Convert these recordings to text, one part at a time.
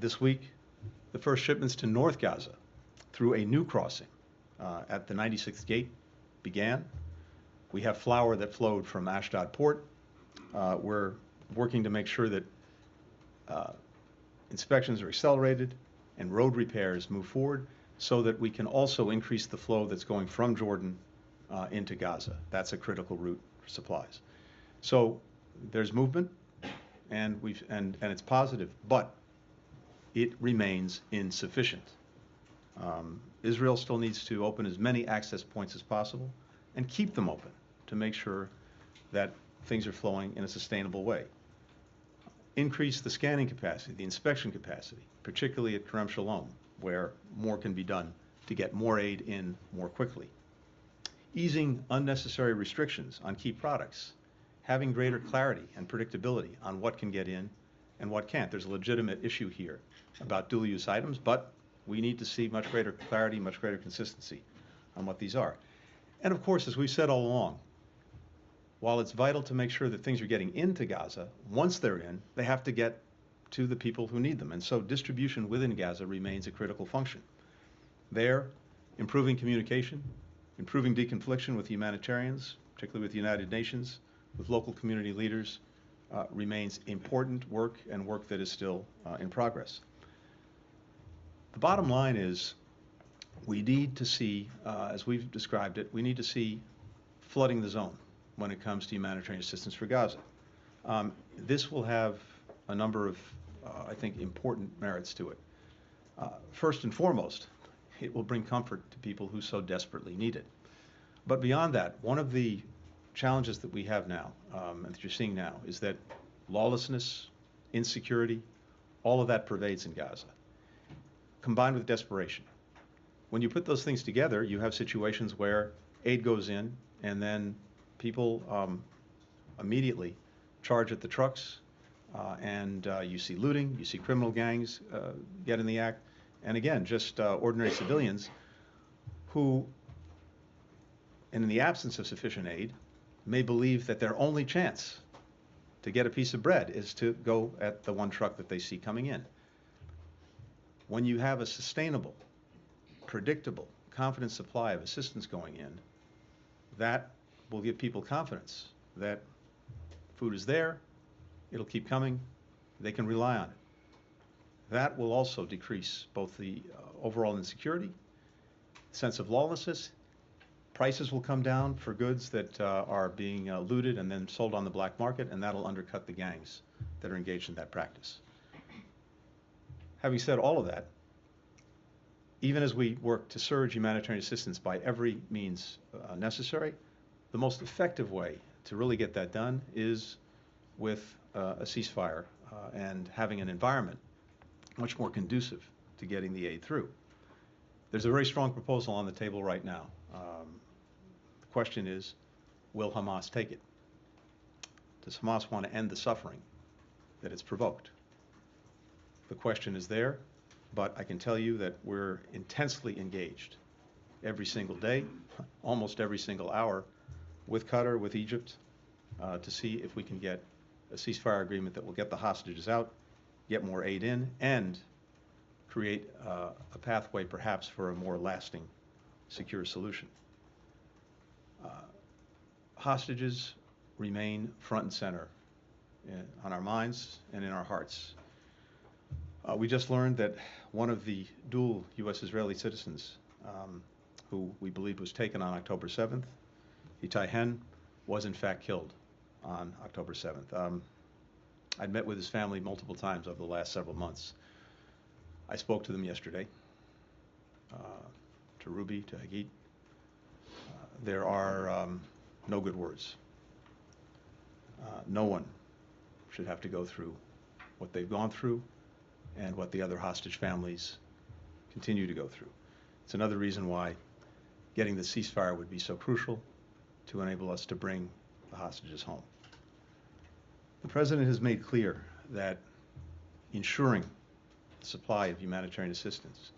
This week, the first shipments to North Gaza through a new crossing at the 96th gate began. We have flour that flowed from Ashdod port. We're working to make sure that inspections are accelerated and road repairs move forward so that we can also increase the flow that's going from Jordan into Gaza. That's a critical route for supplies. So there's movement, and it's positive, but it remains insufficient. Israel still needs to open as many access points as possible and keep them open to make sure that things are flowing in a sustainable way. Increase the scanning capacity, the inspection capacity, particularly at Kerem Shalom, where more can be done to get more aid in more quickly. Easing unnecessary restrictions on key products, having greater clarity and predictability on what can get in and what can't. There's a legitimate issue here about dual-use items, but we need to see much greater clarity, much greater consistency on what these are. And of course, as we've said all along, while it's vital to make sure that things are getting into Gaza, once they're in, they have to get to the people who need them. And so distribution within Gaza remains a critical function. There, improving communication, improving deconfliction with humanitarians, particularly with the United Nations, with local community leaders, remains important work and work that is still in progress. The bottom line is we need to see, as we've described it, we need to see flooding the zone when it comes to humanitarian assistance for Gaza. This will have a number of, I think, important merits to it. First and foremost, it will bring comfort to people who so desperately need it. But beyond that, one of the challenges that we have now, and that you're seeing now, is that lawlessness, insecurity, all of that pervades in Gaza, combined with desperation. When you put those things together, you have situations where aid goes in, and then people immediately charge at the trucks, and you see looting, you see criminal gangs get in the act, and again, just ordinary civilians who, and in the absence of sufficient aid, may believe that their only chance to get a piece of bread is to go at the one truck that they see coming in. When you have a sustainable, predictable, confident supply of assistance going in, that will give people confidence that food is there, it'll keep coming, they can rely on it. That will also decrease both the overall insecurity, sense of lawlessness. Prices will come down for goods that are being looted and then sold on the black market, and that'll undercut the gangs that are engaged in that practice. Having said all of that, even as we work to surge humanitarian assistance by every means necessary, the most effective way to really get that done is with a ceasefire and having an environment much more conducive to getting the aid through. There's a very strong proposal on the table right now. The question is, will Hamas take it? Does Hamas want to end the suffering that it's provoked? The question is there, but I can tell you that we're intensely engaged every single day, almost every single hour, with Qatar, with Egypt, to see if we can get a ceasefire agreement that will get the hostages out, get more aid in, and create a pathway perhaps for a more lasting, secure solution. Hostages remain front and center on our minds and in our hearts. We just learned that one of the dual U.S.-Israeli citizens who we believe was taken on October 7th, Itai Hen, was in fact killed on October 7th. I'd met with his family multiple times over the last several months. I spoke to them yesterday, to Ruby, to Hagit. There are no good words. No one should have to go through what they've gone through and what the other hostage families continue to go through. It's another reason why getting the ceasefire would be so crucial to enable us to bring the hostages home. The President has made clear that ensuring the supply of humanitarian assistance,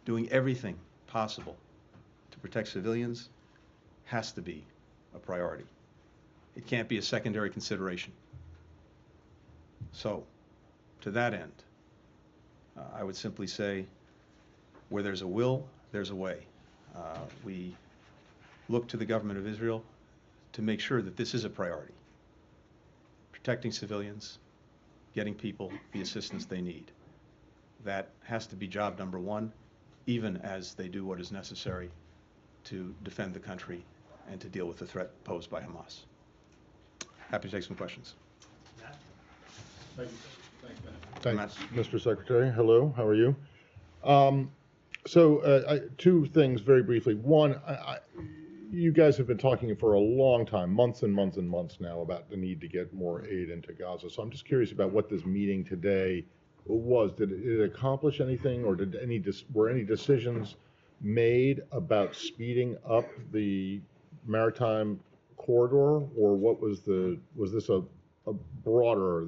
doing everything possible to protect civilians, has to be a priority. It can't be a secondary consideration. So, to that end, I would simply say, where there's a will, there's a way. We look to the government of Israel to make sure that this is a priority. Protecting civilians, getting people the assistance they need. That has to be job number one, even as they do what is necessary to defend the country and to deal with the threat posed by Hamas. Happy to take some questions. Thank you. Thanks, Mr. Secretary. Hello, how are you? Two things very briefly. One, you guys have been talking for a long time, months and months and months now, about the need to get more aid into Gaza. So I'm just curious about what this meeting today was. Did it accomplish anything, or were any decisions made about speeding up the maritime corridor, or was this a broader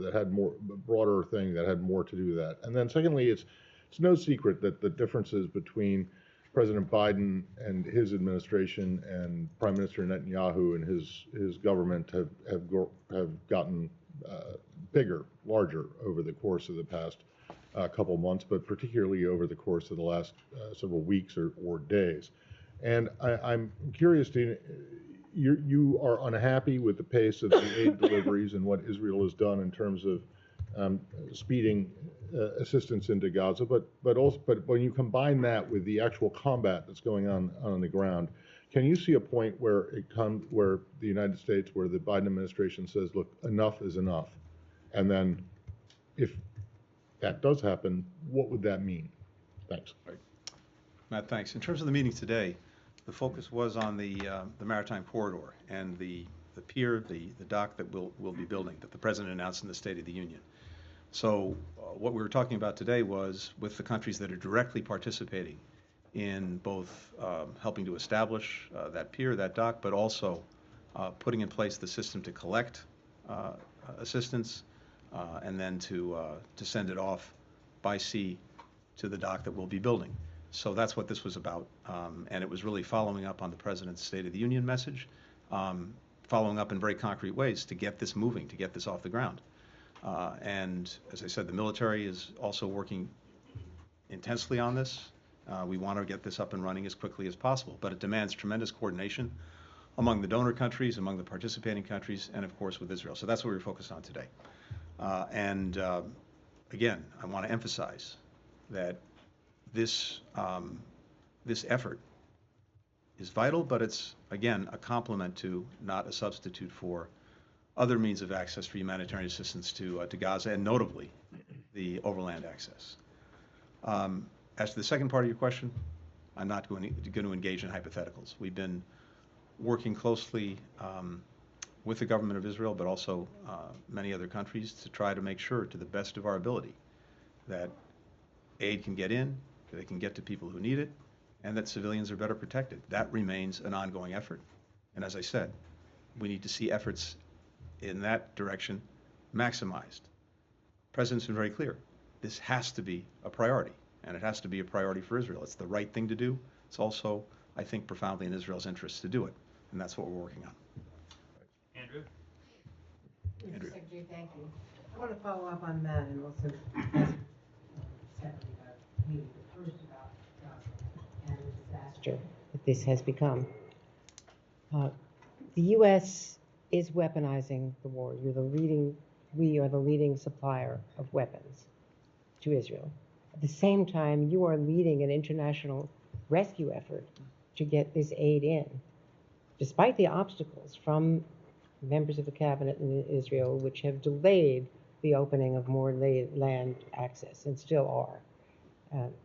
thing that had more to do with that? And then secondly, it's no secret that the differences between President Biden and his administration and Prime Minister Netanyahu and his government have gotten bigger, larger over the course of the past couple months, but particularly over the course of the last several weeks or days. And I'm curious to, you are unhappy with the pace of the aid deliveries and what Israel has done in terms of speeding assistance into Gaza, but when you combine that with the actual combat that's going on the ground, can you see a point where where the United States, where the Biden administration says, look, enough is enough? And then if that does happen, what would that mean? Thanks. Right. Matt, thanks. In terms of the meeting today, the focus was on the maritime corridor and the pier, the dock that we'll be building, that the President announced in the State of the Union. So what we were talking about today was with the countries that are directly participating in both helping to establish that pier, that dock, but also putting in place the system to collect assistance and then to send it off by sea to the dock that we'll be building. So that's what this was about, and it was really following up on the President's State of the Union message, following up in very concrete ways to get this moving, to get this off the ground. And as I said, the military is also working intensely on this. We want to get this up and running as quickly as possible, but it demands tremendous coordination among the donor countries, among the participating countries, and of course with Israel. So that's what we're focused on today. Again, I want to emphasize that this effort is vital, but it's, again, a complement to, not a substitute for, other means of access for humanitarian assistance to Gaza, and notably the overland access. As to the second part of your question, I'm not going to engage in hypotheticals. We've been working closely with the government of Israel, but also many other countries, to try to make sure, to the best of our ability, that aid can get in, that they can get to people who need it, and that civilians are better protected. That remains an ongoing effort. And as I said, we need to see efforts in that direction maximized. The President's been very clear. This has to be a priority, and it has to be a priority for Israel. It's the right thing to do. It's also, I think, profoundly in Israel's interest to do it, and that's what we're working on. Andrew? Andrew. Secretary, thank you. I want to follow up on that and also ask separately about maybe the first about Gaza and the disaster that this has become. The U.S. is weaponizing the war. We are the leading supplier of weapons to Israel. At the same time, you are leading an international rescue effort to get this aid in, despite the obstacles from members of the cabinet in Israel, which have delayed the opening of more land access, and still are.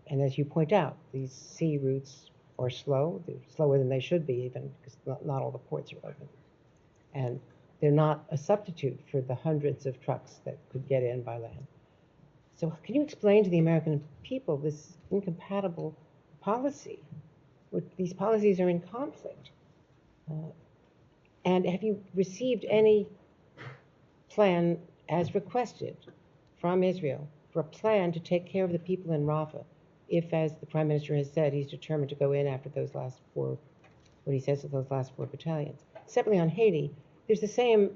And as you point out, these sea routes are slow. They're slower than they should be, even, because not all the ports are open. And they're not a substitute for the hundreds of trucks that could get in by land. So can you explain to the American people this incompatible policy? These policies are in conflict. And have you received any plan, as requested, from Israel for a plan to take care of the people in Rafah, if, as the Prime Minister has said, he's determined to go in after those last four, what he says of those last 4 battalions? Separately, on Haiti, there's the same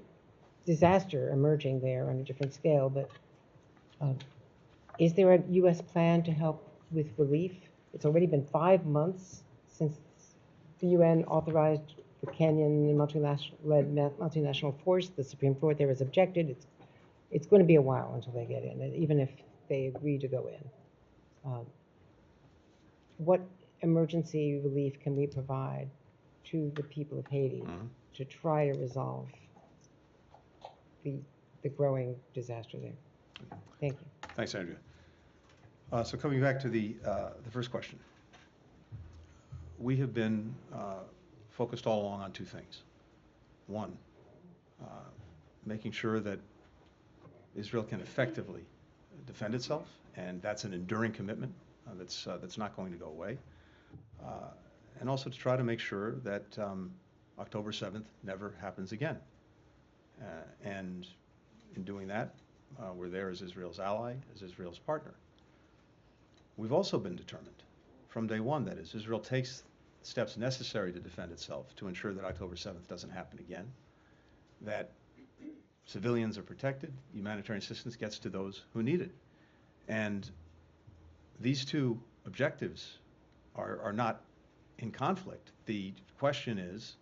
disaster emerging there on a different scale, but Is there a U.S. plan to help with relief? It's already been 5 months since the UN authorized the Kenyan multinational-led multinational force. The Supreme Court there has objected. It's going to be a while until they get in, even if they agree to go in. What emergency relief can we provide to the people of Haiti to try to resolve the growing disaster there? Thank you. Thanks, Andrea. So coming back to the first question, we have been focused all along on two things. One, making sure that Israel can effectively defend itself, and that's an enduring commitment that's not going to go away. And also to try to make sure that October 7th never happens again. And in doing that, we're there as Israel's ally, as Israel's partner. We've also been determined from day one, that is, Israel takes steps necessary to defend itself to ensure that October 7th doesn't happen again, that civilians are protected, humanitarian assistance gets to those who need it. And these two objectives are not in conflict. The question is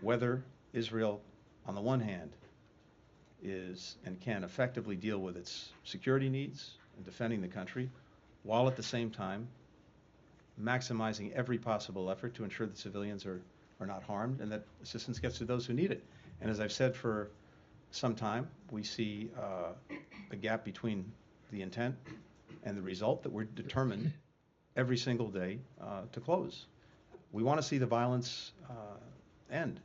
whether Israel, on the one hand, is and can effectively deal with its security needs and defending the country, while at the same time maximizing every possible effort to ensure that civilians are not harmed and that assistance gets to those who need it. And as I've said for some time, we see a gap between the intent and the result that we're determined every single day to close. We want to see the violence end.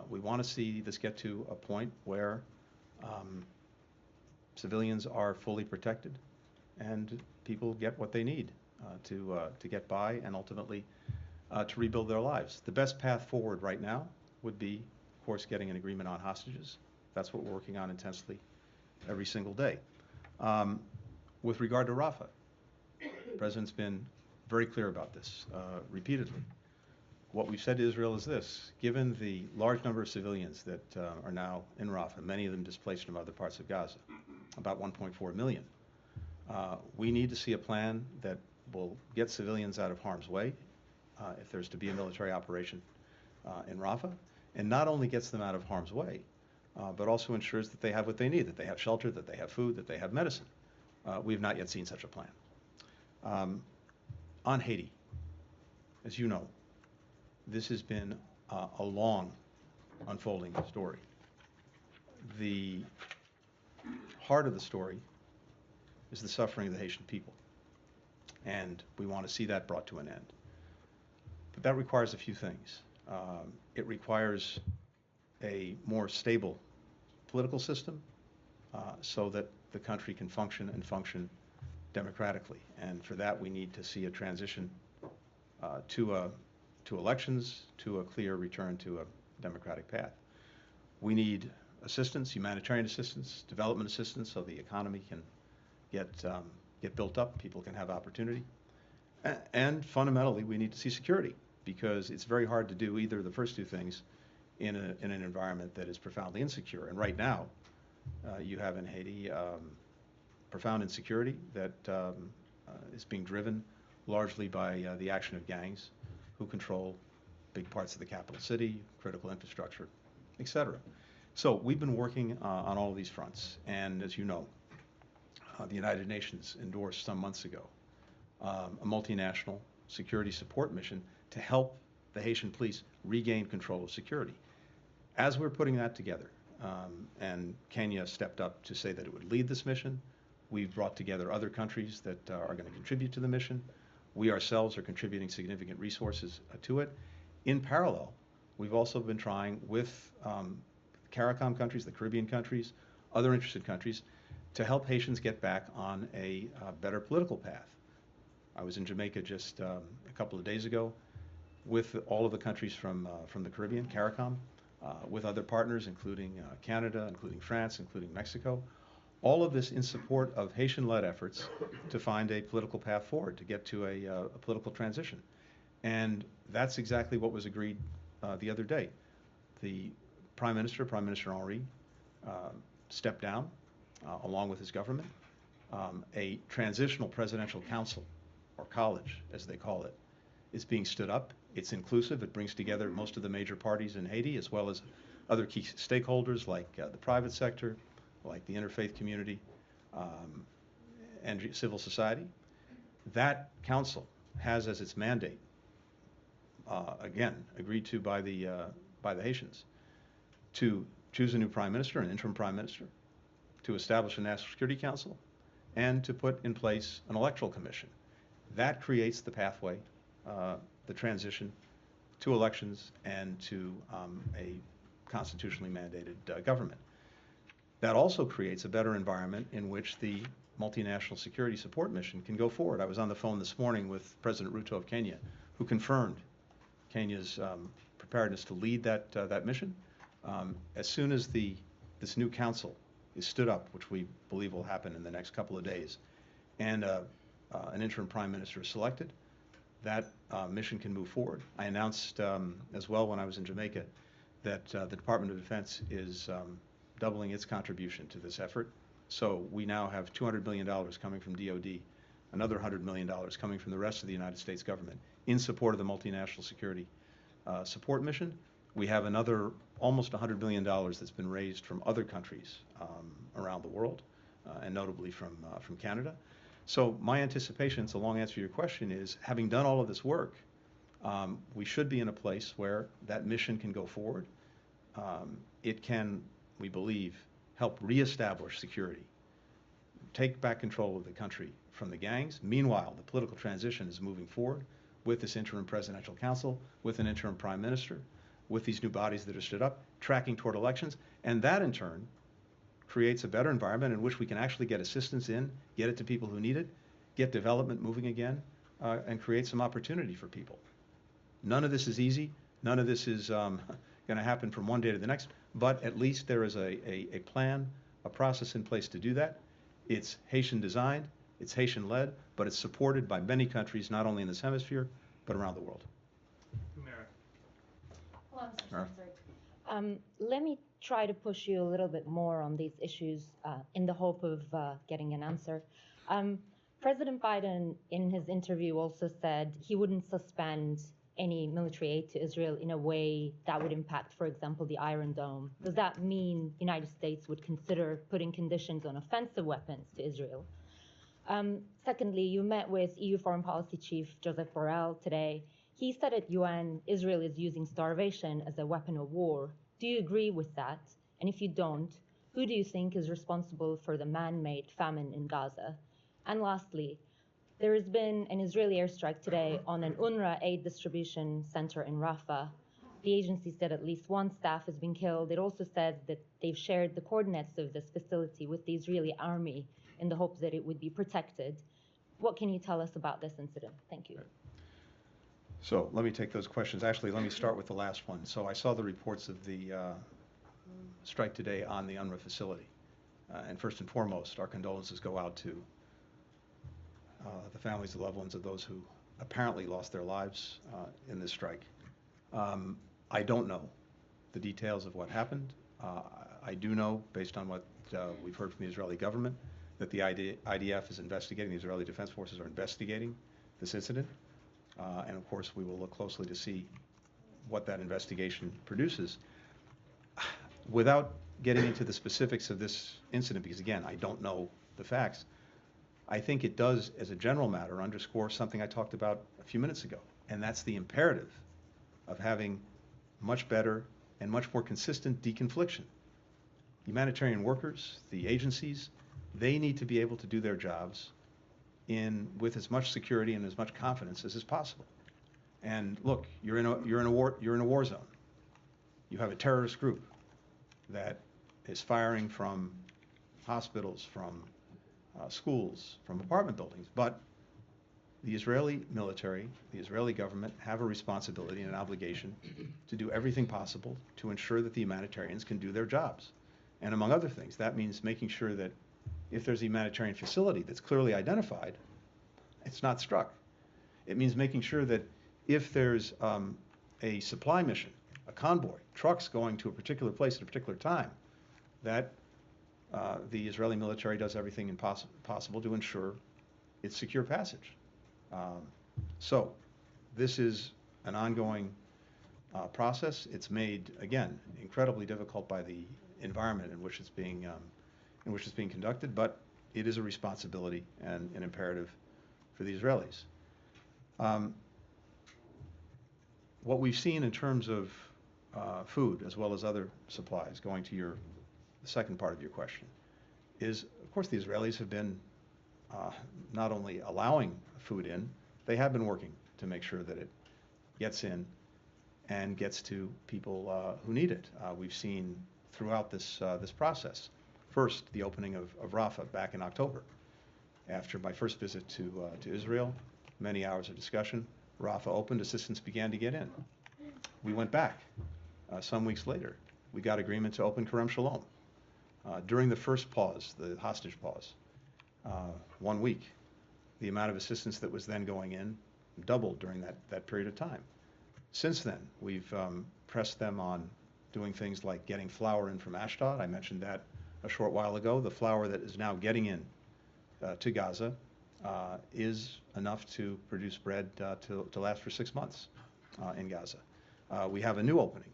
We want to see this get to a point where civilians are fully protected and people get what they need to get by and ultimately to rebuild their lives. The best path forward right now would be, of course, getting an agreement on hostages. That's what we're working on intensely every single day. With regard to Rafah, the President's been very clear about this repeatedly. What we've said to Israel is this: given the large number of civilians that are now in Rafah, many of them displaced from other parts of Gaza, about 1.4 million, we need to see a plan that will get civilians out of harm's way if there's to be a military operation in Rafah, and not only gets them out of harm's way, but also ensures that they have what they need, that they have shelter, that they have food, that they have medicine. We have not yet seen such a plan. On Haiti, as you know, this has been a long unfolding story. The heart of the story is the suffering of the Haitian people, and we want to see that brought to an end. But that requires a few things. It requires a more stable political system so that the country can function and function democratically. And for that, we need to see a transition to elections, to a clear return to a democratic path. We need assistance, humanitarian assistance, development assistance, so the economy can get built up, people can have opportunity. And fundamentally, we need to see security, because it's very hard to do either of the first two things in an environment that is profoundly insecure. And right now, you have in Haiti profound insecurity that is being driven largely by the action of gangs who control big parts of the capital city, critical infrastructure, et cetera. So we've been working on all of these fronts. And as you know, the United Nations endorsed some months ago a multinational security support mission to help the Haitian police regain control of security. As we're putting that together, and Kenya stepped up to say that it would lead this mission, we've brought together other countries that are going to contribute to the mission. We ourselves are contributing significant resources to it. In parallel, we've also been trying with CARICOM countries, the Caribbean countries, other interested countries, to help Haitians get back on a better political path. I was in Jamaica just a couple of days ago with all of the countries from the Caribbean, CARICOM, with other partners, including Canada, including France, including Mexico. All of this in support of Haitian-led efforts to find a political path forward, to get to a political transition. And that's exactly what was agreed the other day. The Prime Minister Henry, stepped down along with his government A transitional presidential council, or college, as they call it, is being stood up. It's inclusive. It brings together most of the major parties in Haiti, as well as other key stakeholders like the private sector, like the interfaith community, and civil society. That council has as its mandate, again, agreed to by the Haitians, to choose a new prime minister, an interim prime minister, to establish a National Security Council, and to put in place an electoral commission. That creates the pathway, the transition to elections and to a constitutionally mandated government. That also creates a better environment in which the multinational security support mission can go forward. I was on the phone this morning with President Ruto of Kenya, who confirmed Kenya's preparedness to lead that mission. As soon as this new council is stood up, which we believe will happen in the next couple of days, and an interim prime minister is selected, that mission can move forward. I announced as well when I was in Jamaica that the Department of Defense is doubling its contribution to this effort. So we now have $200 million coming from DOD, another $100 million coming from the rest of the United States government in support of the multinational security support mission. We have another almost $100 million that's been raised from other countries around the world, and notably from Canada. So my anticipation, it's a long answer to your question, is having done all of this work, we should be in a place where that mission can go forward. It can, we believe, help reestablish security, take back control of the country from the gangs. Meanwhile, the political transition is moving forward with this interim presidential council, with an interim prime minister, with these new bodies that are stood up, tracking toward elections, and that in turn creates a better environment in which we can actually get assistance in, get it to people who need it, get development moving again, and create some opportunity for people. None of this is easy. None of this is going to happen from one day to the next, but at least there is a plan, a process in place to do that. It's Haitian designed, it's Haitian led, but it's supported by many countries, not only in this hemisphere, but around the world. Hello, Mr. Secretary. Let me try to push you a little bit more on these issues in the hope of getting an answer. President Biden, in his interview, also said he wouldn't suspend any military aid to Israel in a way that would impact, for example, the Iron Dome. Does that mean the United States would consider putting conditions on offensive weapons to Israel? Secondly, you met with EU Foreign Policy Chief Joseph Borrell today. He said at UN, Israel is using starvation as a weapon of war. Do you agree with that? And if you don't, who do you think is responsible for the man-made famine in Gaza? And lastly, there has been an Israeli airstrike today on an UNRWA aid distribution center in Rafah. The agency said at least one staff has been killed. It also said that they've shared the coordinates of this facility with the Israeli army in the hope that it would be protected. What can you tell us about this incident? Thank you. So let me take those questions. Actually, let me start with the last one. So I saw the reports of the strike today on the UNRWA facility. And first and foremost, our condolences go out to the families, the loved ones of those who apparently lost their lives in this strike. I don't know the details of what happened. I do know, based on what we've heard from the Israeli government, that the IDF is investigating, the Israeli Defense Forces are investigating this incident. And of course, we will look closely to see what that investigation produces. Without getting into the specifics of this incident, because again, I don't know the facts, I think it does, as a general matter, underscore something I talked about a few minutes ago, and that's the imperative of having much better and much more consistent deconfliction. Humanitarian workers, the agencies, they need to be able to do their jobs with as much security and as much confidence as is possible. And look, you're in a war zone. You have a terrorist group that is firing from hospitals, from schools, from apartment buildings. But the Israeli military, the Israeli government have a responsibility and an obligation to do everything possible to ensure that the humanitarians can do their jobs. And among other things, that means making sure that if there's a humanitarian facility that's clearly identified, it's not struck. It means making sure that if there's a supply mission, a convoy, trucks going to a particular place at a particular time, that the Israeli military does everything possible to ensure its secure passage. So this is an ongoing process. It's made, again, incredibly difficult by the environment in which it's being conducted, but it is a responsibility and an imperative for the Israelis. What we've seen in terms of food, as well as other supplies, going to the second part of your question, is, of course, the Israelis have been not only allowing food in, they have been working to make sure that it gets in and gets to people who need it. We've seen throughout this process, first, the opening of Rafah back in October. After my first visit to Israel, many hours of discussion, Rafah opened, assistance began to get in. We went back some weeks later. We got agreement to open Kerem Shalom. During the first pause, the hostage pause, 1 week, the amount of assistance that was then going in doubled during that period of time. Since then, we've pressed them on doing things like getting flour in from Ashdod. I mentioned that a short while ago. The flour that is now getting in to Gaza is enough to produce bread to last for 6 months in Gaza. We have a new opening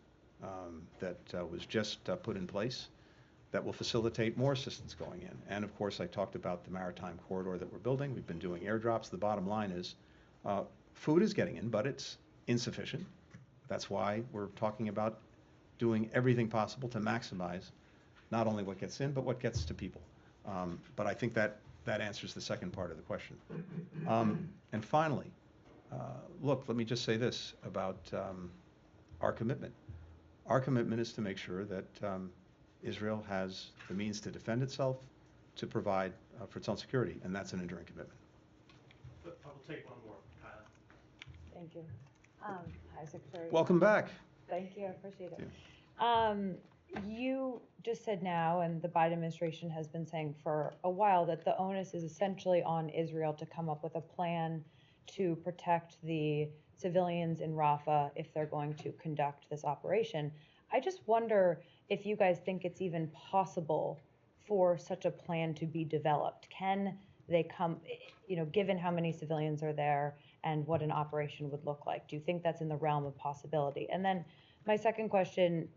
that was just put in place that will facilitate more assistance going in. And of course, I talked about the maritime corridor that we're building. We've been doing airdrops. The bottom line is food is getting in, but it's insufficient. That's why we're talking about doing everything possible to maximize not only what gets in, but what gets to people. But I think that answers the second part of the question. And finally, look, let me just say this about our commitment. Our commitment is to make sure that Israel has the means to defend itself, to provide for its own security, and that's an enduring commitment. I will take one more, Kyle. Thank you. Hi, Secretary. Welcome back. Thank you. I appreciate it. You just said now, and the Biden administration has been saying for a while, that the onus is essentially on Israel to come up with a plan to protect the civilians in Rafah if they're going to conduct this operation. I just wonder if you guys think it's even possible for such a plan to be developed. Can they come, given how many civilians are there and what an operation would look like? Do you think that's in the realm of possibility? And then my second question,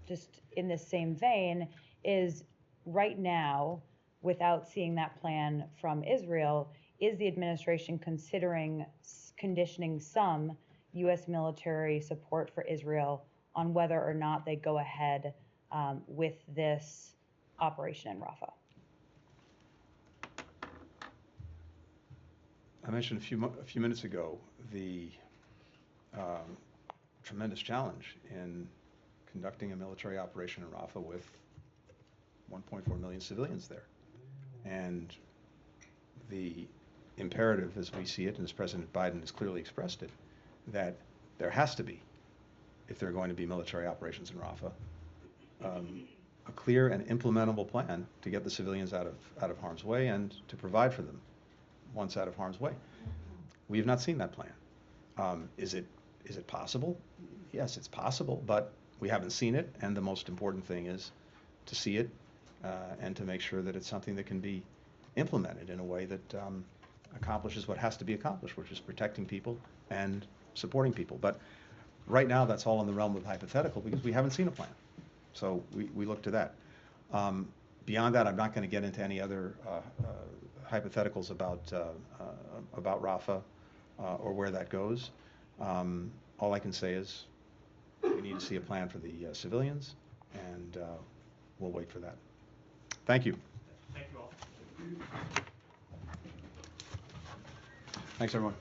just in this same vein, is right now, without seeing that plan from Israel, is the administration considering conditioning some U.S. military support for Israel on whether or not they go ahead with this operation in Rafah? I mentioned a few minutes ago the tremendous challenge in conducting a military operation in Rafah with 1.4 million civilians there. And the imperative, as we see it, and as President Biden has clearly expressed it, that there has to be, if there are going to be military operations in Rafah, a clear and implementable plan to get the civilians out of harm's way and to provide for them once out of harm's way. We have not seen that plan. Is it possible? Yes, it's possible, but we haven't seen it, and the most important thing is to see it and to make sure that it's something that can be implemented in a way that accomplishes what has to be accomplished, which is protecting people and supporting people. But right now, that's all in the realm of hypothetical because we haven't seen a plan. So we look to that. Beyond that, I'm not going to get into any other hypotheticals about Rafah or where that goes. All I can say is we need to see a plan for the civilians, and we'll wait for that. Thank you. Thank you all. Thanks, everyone.